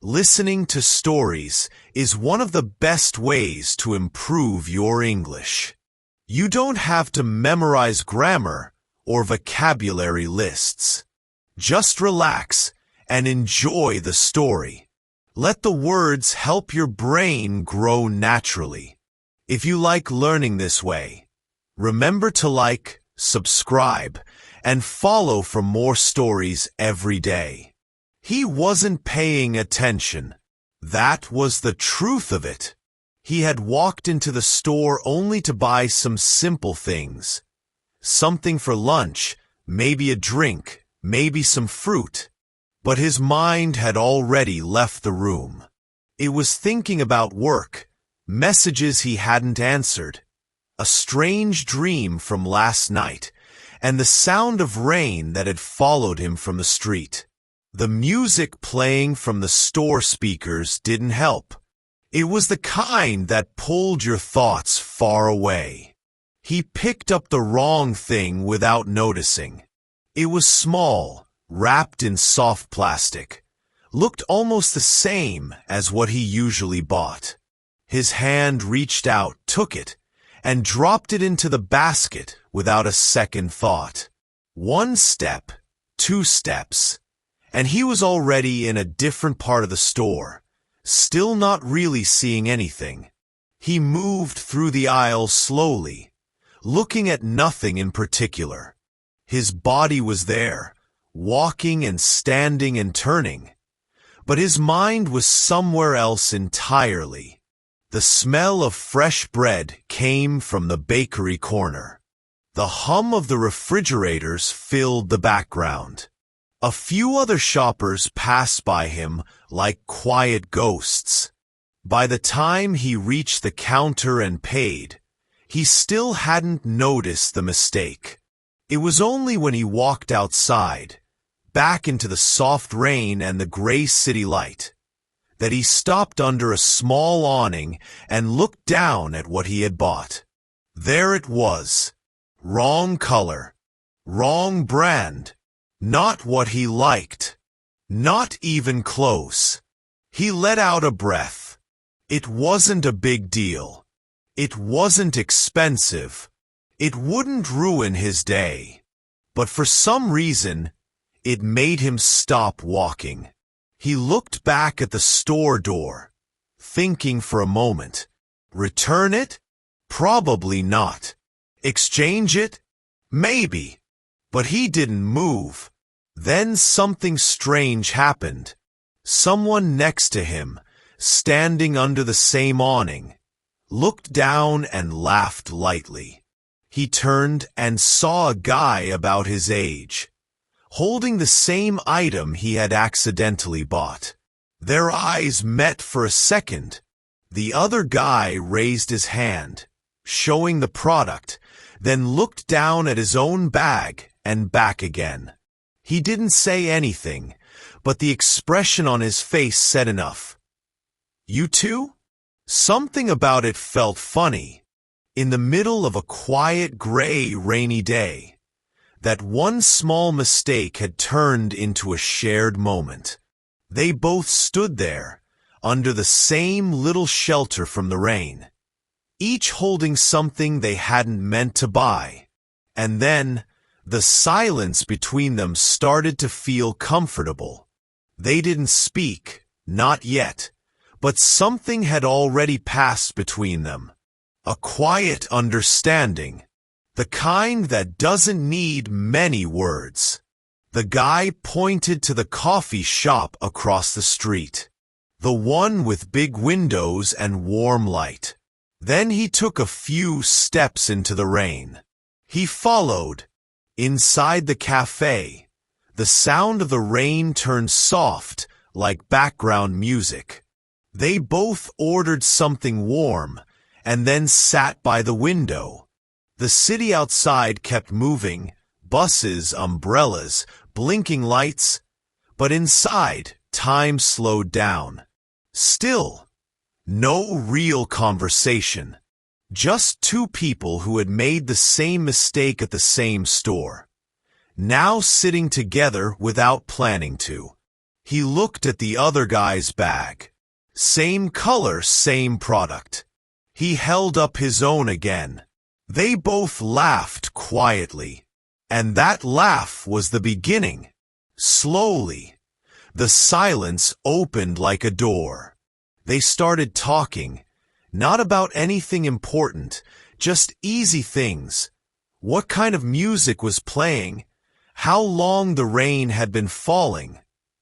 Listening to stories is one of the best ways to improve your English. You don't have to memorize grammar or vocabulary lists. Just relax and enjoy the story. Let the words help your brain grow naturally. If you like learning this way, remember to like, subscribe, and follow for more stories every day. He wasn't paying attention. That was the truth of it. He had walked into the store only to buy some simple things. Something for lunch, maybe a drink, maybe some fruit. But his mind had already left the room. It was thinking about work, messages he hadn't answered, a strange dream from last night, and the sound of rain that had followed him from the street. The music playing from the store speakers didn't help. It was the kind that pulled your thoughts far away. He picked up the wrong thing without noticing. It was small, wrapped in soft plastic, looked almost the same as what he usually bought. His hand reached out, took it, and dropped it into the basket without a second thought. 1 step, 2 steps, and he was already in a different part of the store, still not really seeing anything. He moved through the aisle slowly, looking at nothing in particular. His body was there, walking and standing and turning, but his mind was somewhere else entirely. The smell of fresh bread came from the bakery corner. The hum of the refrigerators filled the background. A few other shoppers passed by him like quiet ghosts. By the time he reached the counter and paid, he still hadn't noticed the mistake. It was only when he walked outside, back into the soft rain and the gray city light, that he stopped under a small awning and looked down at what he had bought. There it was. Wrong color. Wrong brand. Not what he liked. Not even close. He let out a breath. It wasn't a big deal. It wasn't expensive. It wouldn't ruin his day. But for some reason, it made him stop walking. He looked back at the store door, thinking for a moment. Return it? Probably not. Exchange it? Maybe. But he didn't move. Then something strange happened. Someone next to him, standing under the same awning, looked down and laughed lightly. He turned and saw a guy about his age, holding the same item he had accidentally bought. Their eyes met for a second. The other guy raised his hand, showing the product, then looked down at his own bag and back again. He didn't say anything, but the expression on his face said enough. You too? Something about it felt funny. In the middle of a quiet, gray, rainy day, that one small mistake had turned into a shared moment. They both stood there, under the same little shelter from the rain, each holding something they hadn't meant to buy. And then, the silence between them started to feel comfortable. They didn't speak, not yet, but something had already passed between them. A quiet understanding. The kind that doesn't need many words. The guy pointed to the coffee shop across the street. The one with big windows and warm light. Then he took a few steps into the rain. He followed. Inside the cafe, the sound of the rain turned soft, like background music. They both ordered something warm, and then sat by the window. The city outside kept moving, buses, umbrellas, blinking lights, but inside, time slowed down. Still, no real conversation. Just two people who had made the same mistake at the same store, now sitting together without planning to. He looked at the other guy's bag. Same color, same product. He held up his own again. They both laughed quietly. And that laugh was the beginning. Slowly, the silence opened like a door. They started talking, not about anything important, just easy things. What kind of music was playing? How long the rain had been falling?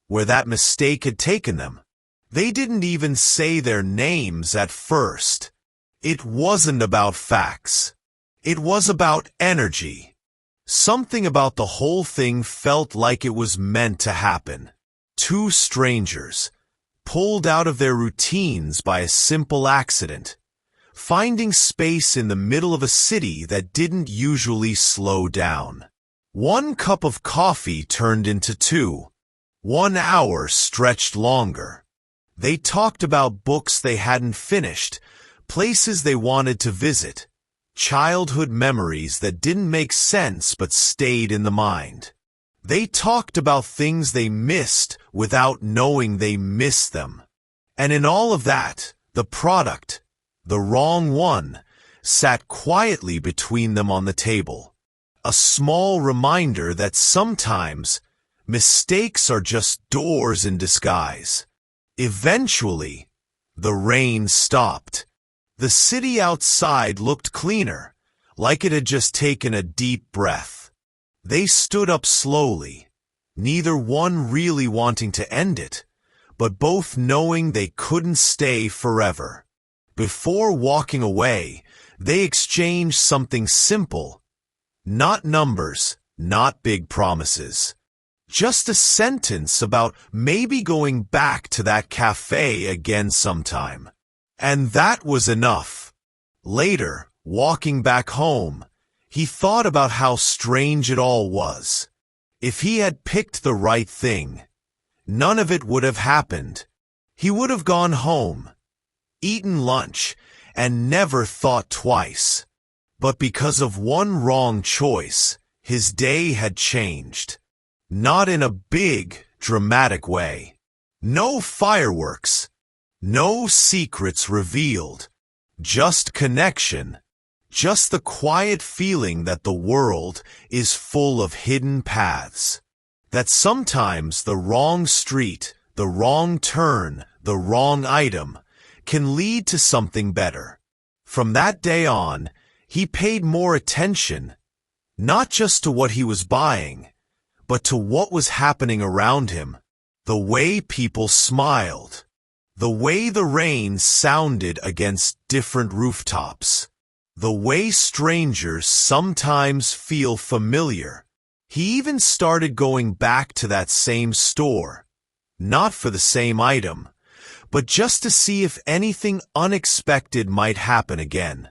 Where that mistake had taken them? They didn't even say their names at first. It wasn't about facts. It was about energy. Something about the whole thing felt like it was meant to happen. Two strangers, pulled out of their routines by a simple accident, finding space in the middle of a city that didn't usually slow down. 1 cup of coffee turned into 2. 1 hour stretched longer. They talked about books they hadn't finished, places they wanted to visit, childhood memories that didn't make sense but stayed in the mind. They talked about things they missed without knowing they missed them. And in all of that, the product, the wrong one, sat quietly between them on the table. A small reminder that sometimes mistakes are just doors in disguise. Eventually, the rain stopped. The city outside looked cleaner, like it had just taken a deep breath. They stood up slowly, neither one really wanting to end it, but both knowing they couldn't stay forever. Before walking away, they exchanged something simple. Not numbers, not big promises. Just a sentence about maybe going back to that cafe again sometime. And that was enough. Later, walking back home, he thought about how strange it all was. If he had picked the right thing, none of it would have happened. He would have gone home, eaten lunch, and never thought twice. But because of one wrong choice, his day had changed. Not in a big, dramatic way. No fireworks. No secrets revealed. Just connection. Just the quiet feeling that the world is full of hidden paths. That sometimes the wrong street, the wrong turn, the wrong item can lead to something better. From that day on, he paid more attention, not just to what he was buying, but to what was happening around him. The way people smiled. The way the rain sounded against different rooftops. The way strangers sometimes feel familiar. He even started going back to that same store, not for the same item, but just to see if anything unexpected might happen again.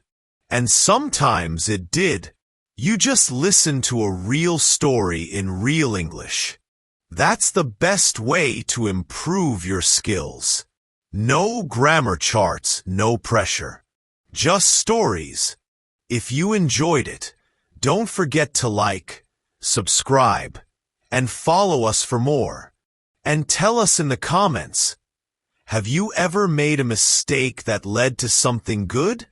And sometimes it did. You just listen to a real story in real English. That's the best way to improve your skills. No grammar charts, no pressure. Just stories. If you enjoyed it, don't forget to like, subscribe, and follow us for more. And tell us in the comments, have you ever made a mistake that led to something good?